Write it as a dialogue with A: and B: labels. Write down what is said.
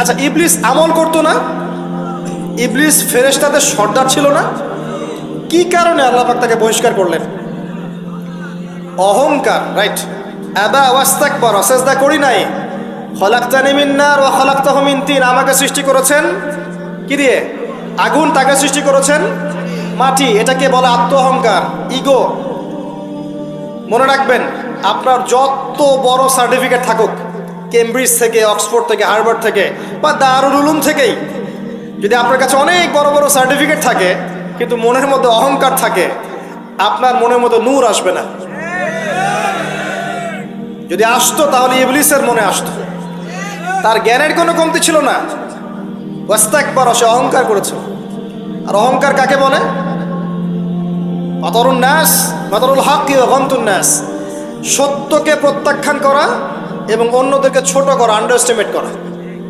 A: আচ্ছা, ইবলিস আমল করতো না? ইবলিস ফেরেশতাদের সর্দার ছিল না? কি কারণে আল্লাহ পাক তাকে বহিষ্কার করলেন? অহংকার, রাইট। আবা ওয়াস্তাকবার, সিজদা করি নাই। খলাকতানি মিন নার ওয়া খলাকতাহু মিন তিন, আমাকে সৃষ্টি করেছেন কি দিয়ে? আগুন। তাকে সৃষ্টি করেছেন মাটি। এটাকে বলে আত্ম অহংকার, ইগো। মনে রাখবেন, আপনার যত বড় সার্টিফিকেট থাকুক, কেমব্রিজ থেকে, অক্সফোর্ড থেকে, হার্ভার্ড থেকে বা দারুল উলুম থেকেই, যদি আপনার কাছে অনেক বড় বড় সার্টিফিকেট থাকে কিন্তু মনের মধ্যে অহংকার থাকে, আপনার মনের মধ্যে নূর আসবে না। যদি আসতো তাহলে ইবলিসের মনে আসতো। তার জ্ঞানের কোনো কমতি ছিল না, ওয়াস্তাকবার, সে অহংকার করেছে। আর অহংকার কাকে বলে? বাতরুন নাস, বাতরুল হাক্কি ওয়া গামতুন নাস, সত্যকে প্রত্যাখ্যান করা এবং অন্যদেরকে ছোট করা, আন্ডার এস্টিমেট করা।